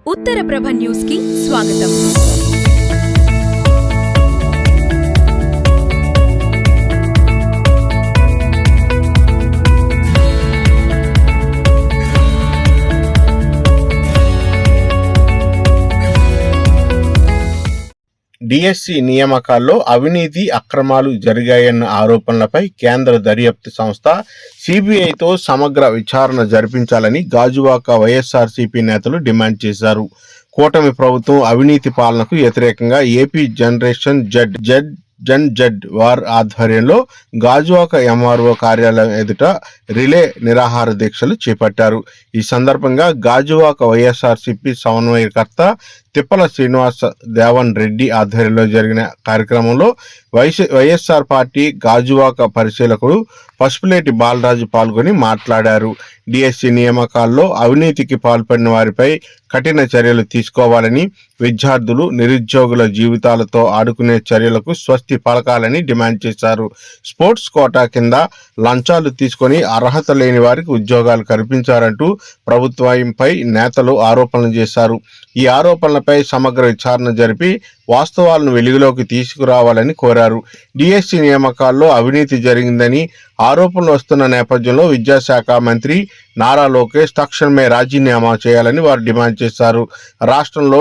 ఉత్తరప్రభ news కి స్వాగతం. DSC నియామకాల్లో అవినీతి అక్రమాలు జరిగాయన్న ఆరోపణలపై కేంద్ర దర్యాప్తు సంస్థ సిబిఐతో సమగ్ర విచారణ జరిపించాలని గాజువాక వైఎస్ఆర్సీపీ నేతలు డిమాండ్ చేశారు. కూటమి ప్రభుత్వం అవినీతి పాలనకు వ్యతిరేకంగా ఏపీ జనరేషన్ జడ్ వార్ ఆధ్వర్యంలో గాజువాక ఎంఆర్ఓ కార్యాలయం ఎదుట రిలే నిరాహార దీక్షలు చేపట్టారు. ఈ సందర్భంగా గాజువాక వైఎస్ఆర్సీపీ సమన్వయకర్త తిప్పల శ్రీనివాస దేవన్ రెడ్డి ఆధ్వర్యంలో జరిగిన కార్యక్రమంలో వైఎస్ఆర్ పార్టీ గాజువాక పరిశీలకుడు పసుపులేటి బాలరాజు పాల్గొని మాట్లాడారు. డిఎస్సి నియామకాల్లో అవినీతికి పాల్పడిన వారిపై కఠిన చర్యలు తీసుకోవాలని, విద్యార్థులు నిరుద్యోగుల జీవితాలతో ఆడుకునే చర్యలకు స్వస్తి పలకాలని డిమాండ్ చేశారు. స్పోర్ట్స్ కోటా కింద లంచాలు తీసుకొని అర్హత లేని వారికి ఉద్యోగాలు కల్పించారంటూ ప్రభుత్వంపై నేతలు ఆరోపణలు చేశారు. ఈ ఆరోపణలపై సమగ్ర విచారణ జరిపి వాస్తవాలను వెలుగులోకి తీసుకురావాలని కోరారు. డిఎస్సి నియామకాల్లో అవినీతి జరిగిందని ఆరోపణలు వస్తున్న నేపథ్యంలో విద్యాశాఖ మంత్రి నారా లోకేష్ తక్షణమే రాజీనామా చేయాలని వారు డిమాండ్ చేశారు. రాష్ట్రంలో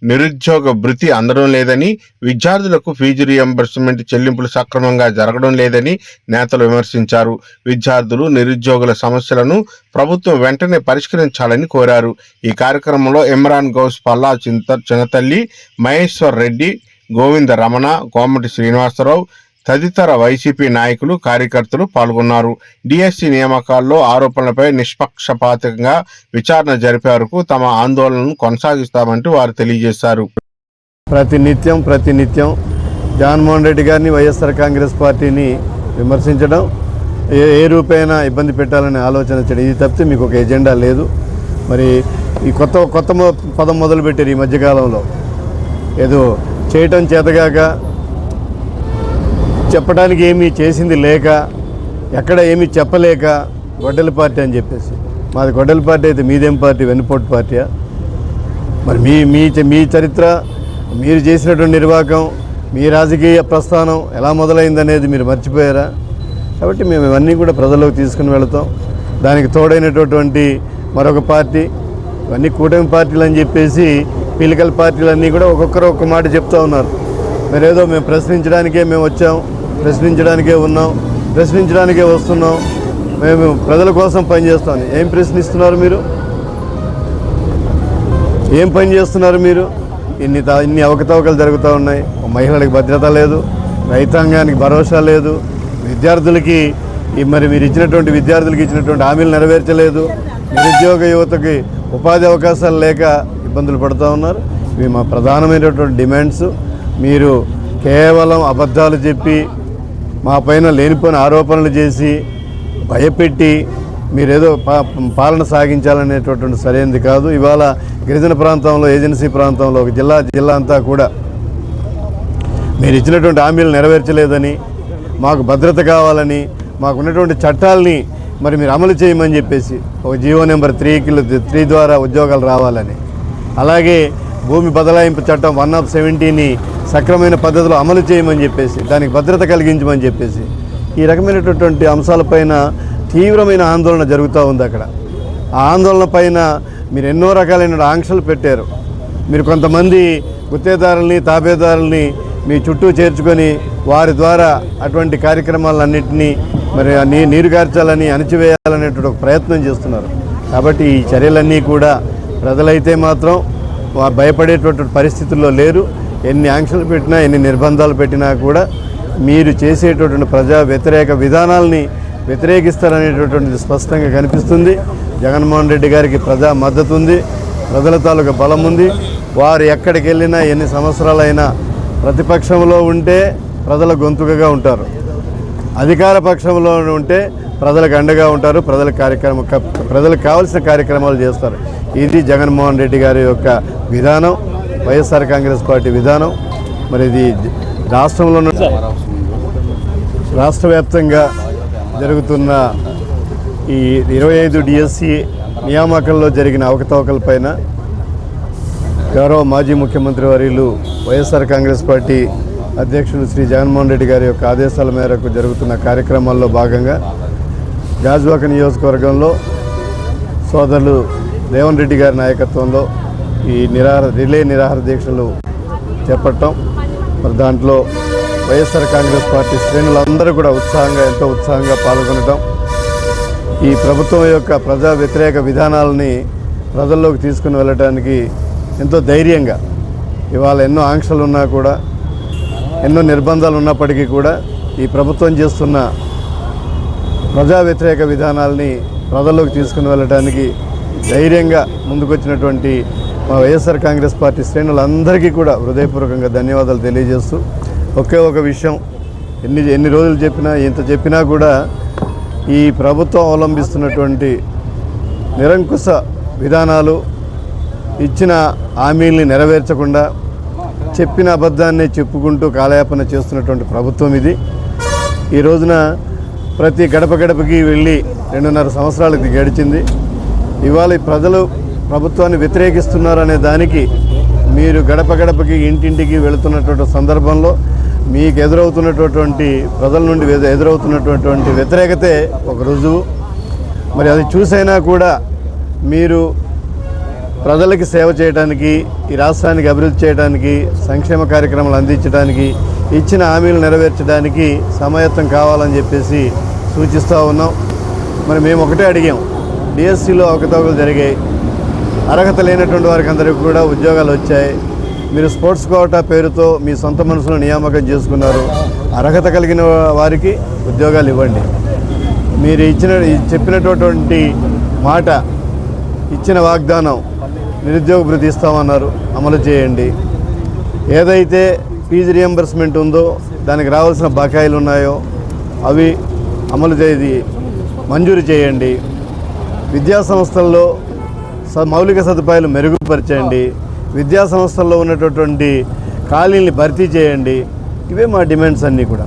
నిరుద్యోగ భృతి అందడం లేదని, విద్యార్థులకు ఫీజు రియంబర్స్మెంట్ చెల్లింపులు సక్రమంగా జరగడం లేదని నేతలు విమర్శించారు. విద్యార్థులు నిరుద్యోగుల సమస్యలను ప్రభుత్వం వెంటనే పరిష్కరించాలని కోరారు. ఈ కార్యక్రమంలో ఇమ్రాన్ గౌస్, పల్లా చినతల్లి, మహేశ్వర్ రెడ్డి, గోవింద రమణ, కోమటి శ్రీనివాసరావు తదితర వైసీపీ నాయకులు, కార్యకర్తలు పాల్గొన్నారు. డిఎస్సి నియామకాల్లో ఆరోపణలపై నిష్పక్షపాతంగా విచారణ జరిపే వరకు తమ ఆందోళనను కొనసాగిస్తామంటూ వారు తెలియజేశారు. ప్రతినిత్యం జగన్మోహన్ రెడ్డి గారిని, వైఎస్ఆర్ కాంగ్రెస్ పార్టీని విమర్శించడం, ఏ రూపైనా ఇబ్బంది పెట్టాలని ఆలోచన చేయడం, ఇది తప్పితే మీకు ఒక ఎజెండా లేదు. మరి ఈ కొత్త పదం మొదలుపెట్టారు ఈ మధ్యకాలంలో. ఏదో చేయటం చేతగాక, చెప్పడానికి ఏమీ చేసింది లేక, ఎక్కడ ఏమీ చెప్పలేక గొడ్డలి పార్టీ అని చెప్పేసి. మాది గొడ్డలి పార్టీ అయితే మీదేం పార్టీ? వెన్నుపోటు పార్టీయా? మరి మీ చరిత్ర, మీరు చేసినటువంటి నిర్వాహకం, మీ రాజకీయ ప్రస్థానం ఎలా మొదలైందనేది మీరు మర్చిపోయారా? కాబట్టి మేము ఇవన్నీ కూడా ప్రజల్లోకి తీసుకుని వెళతాం. దానికి తోడైనటువంటి మరొక పార్టీ, ఇవన్నీ కూటమి పార్టీలు అని చెప్పేసి పిలికల పార్టీలన్నీ కూడా ఒక్కొక్కరు ఒక్క మాట చెప్తూ ఉన్నారు. మరేదో మేము ప్రశ్నించడానికే మేము వచ్చాం, ప్రశ్నించడానికే ఉన్నాం, ప్రశ్నించడానికే వస్తున్నాం, మేము ప్రజల కోసం పనిచేస్తాం. ఏం ప్రశ్నిస్తున్నారు మీరు? ఏం పని చేస్తున్నారు మీరు? ఇన్ని అవకతవకలు జరుగుతూ ఉన్నాయి. మహిళలకు భద్రత లేదు, రైతాంగానికి భరోసా లేదు, విద్యార్థులకి మరి మీరు విద్యార్థులకి ఇచ్చినటువంటి హామీలు నెరవేర్చలేదు, నిరుద్యోగ యువతకి ఉపాధి అవకాశాలు లేక ఇబ్బందులు పడుతూ ఉన్నారు. ఇవి మా ప్రధానమైనటువంటి డిమాండ్స్. మీరు కేవలం అబద్ధాలు చెప్పి, మా పైన లేనిపోయిన ఆరోపణలు చేసి, భయపెట్టి మీరేదో పాలన సాగించాలనేటటువంటి సరైనది కాదు. ఇవాళ గిరిజన ప్రాంతంలో, ఏజెన్సీ ప్రాంతంలో ఒక జిల్లా అంతా కూడా మీరు ఇచ్చినటువంటి హామీలు నెరవేర్చలేదని, మాకు భద్రత కావాలని, మాకున్నటువంటి చట్టాలని మరి మీరు అమలు చేయమని చెప్పేసి, ఒక జీవో నెంబర్ 3 ద్వారా ఉద్యోగాలు రావాలని, అలాగే భూమి బదలాయింపు చట్టం 1/70ని సక్రమైన పద్ధతిలో అమలు చేయమని చెప్పేసి, దానికి భద్రత కలిగించమని చెప్పేసి, ఈ రకమైనటువంటి అంశాలపైన తీవ్రమైన ఆందోళన జరుగుతూ ఉంది అక్కడ. ఆ ఆందోళన పైన మీరు ఎన్నో రకాలైన ఆంక్షలు పెట్టారు. మీరు కొంతమంది గుత్తేదారుల్ని, తాబేదారుల్ని మీ చుట్టూ చేర్చుకొని వారి ద్వారా అటువంటి కార్యక్రమాలన్నింటినీ మరి నీరు కార్చాలని, అణచివేయాలనేటువంటి ఒక ప్రయత్నం చేస్తున్నారు. కాబట్టి ఈ చర్యలన్నీ కూడా ప్రజలైతే మాత్రం భయపడేటువంటి పరిస్థితుల్లో లేరు. ఎన్ని ఆంక్షలు పెట్టినా, ఎన్ని నిర్బంధాలు పెట్టినా కూడా మీరు చేసేటటువంటి ప్రజా వ్యతిరేక విధానాలని వ్యతిరేకిస్తారనేటటువంటిది స్పష్టంగా కనిపిస్తుంది. జగన్మోహన్ రెడ్డి గారికి ప్రజా మద్దతు ఉంది, ప్రజల తాలూకా బలం ఉంది. వారు ఎక్కడికి వెళ్ళినా, ఎన్ని సంవత్సరాలైనా ప్రతిపక్షంలో ఉంటే ప్రజల గొంతుకగా ఉంటారు, అధికార పక్షంలో ఉంటే ప్రజలకు అండగా ఉంటారు, ప్రజలకు కావాల్సిన కార్యక్రమాలు చేస్తారు. ఇది జగన్మోహన్ రెడ్డి గారి యొక్క విధానం, వైఎస్ఆర్ కాంగ్రెస్ పార్టీ విధానం. మరి ఇది రాష్ట్ర వ్యాప్తంగా జరుగుతున్న ఈ 25 డిఎస్సి నియామకాల్లో జరిగిన అవకతవకలపైన గౌరవ మాజీ ముఖ్యమంత్రి వర్యులు వైఎస్ఆర్ కాంగ్రెస్ పార్టీ అధ్యక్షులు శ్రీ జగన్మోహన్ రెడ్డి గారి యొక్క ఆదేశాల మేరకు జరుగుతున్న కార్యక్రమాల్లో భాగంగా గాజువాక నియోజకవర్గంలో సోదరులు రేవంత్ రెడ్డి గారి నాయకత్వంలో ఈ రిలే నిరాహార దీక్షలు చేపట్టడం, మరి దాంట్లో వైఎస్ఆర్ కాంగ్రెస్ పార్టీ శ్రేణులందరూ కూడా ఎంతో ఉత్సాహంగా పాల్గొనడం, ఈ ప్రభుత్వం యొక్క ప్రజా వ్యతిరేక విధానాలని ప్రజల్లోకి తీసుకుని వెళ్ళడానికి ఎంతో ధైర్యంగా, ఇవాళ ఎన్నో ఆంక్షలు ఉన్నా కూడా, ఎన్నో నిర్బంధాలు ఉన్నప్పటికీ కూడా ఈ ప్రభుత్వం చేస్తున్న ప్రజా వ్యతిరేక విధానాలని ప్రజల్లోకి తీసుకుని వెళ్ళడానికి ధైర్యంగా ముందుకొచ్చినటువంటి మా వైఎస్ఆర్ కాంగ్రెస్ పార్టీ శ్రేణులందరికీ కూడా హృదయపూర్వకంగా ధన్యవాదాలు తెలియజేస్తూ, ఒకే ఒక విషయం, ఎన్ని రోజులు చెప్పినా కూడా ఈ ప్రభుత్వం అవలంబిస్తున్నటువంటి నిరంకుశ విధానాలు, ఇచ్చిన హామీల్ని నెరవేర్చకుండా చెప్పిన అబద్ధాన్ని చెప్పుకుంటూ కాలయాపన చేస్తున్నటువంటి ప్రభుత్వం ఇది. ఈ రోజున ప్రతి గడపకి వెళ్ళి 2.5 సంవత్సరాలకి గడిచింది. ఇవాళ ఈ ప్రజలు ప్రభుత్వాన్ని వ్యతిరేకిస్తున్నారనే దానికి మీరు గడపకి ఇంటింటికి వెళుతున్నటువంటి సందర్భంలో మీకు ఎదురవుతున్నటువంటి ప్రజల నుండి ఎదురవుతున్నటువంటి వ్యతిరేకతే ఒక రుజువు. మరి అది చూసైనా కూడా మీరు ప్రజలకి సేవ చేయడానికి, ఈ రాష్ట్రానికి అభివృద్ధి చేయడానికి, సంక్షేమ కార్యక్రమాలు అందించడానికి, ఇచ్చిన హామీలు నెరవేర్చడానికి సమాయత్తం కావాలని చెప్పేసి సూచిస్తూ ఉన్నాం. మరి మేము ఒకటే అడిగాం, డిఎస్సిలో అవకతవకలు జరిగాయి, అర్హత లేనటువంటి వారికి అందరికీ కూడా ఉద్యోగాలు వచ్చాయి. మీరు స్పోర్ట్స్ కోటా పేరుతో మీ సొంత మనసులో నియామకం చేసుకున్నారు, అర్హత కలిగిన వారికి ఉద్యోగాలు ఇవ్వండి. మీరు చెప్పినటువంటి మాట, ఇచ్చిన వాగ్దానం, నిరుద్యోగ భృతి ఇస్తామన్నారు, అమలు చేయండి. ఏదైతే ఫీజు రియంబర్స్మెంట్ ఉందో, దానికి రావాల్సిన బకాయిలు ఉన్నాయో అవి మంజూరు చేయండి. విద్యా సంస్థల్లో మౌలిక సదుపాయాలు మెరుగుపరచండి. విద్యా సంస్థల్లో ఉన్నటువంటి ఖాళీల్ని భర్తీ చేయండి. ఇవే మా డిమాండ్స్ అన్నీ కూడా.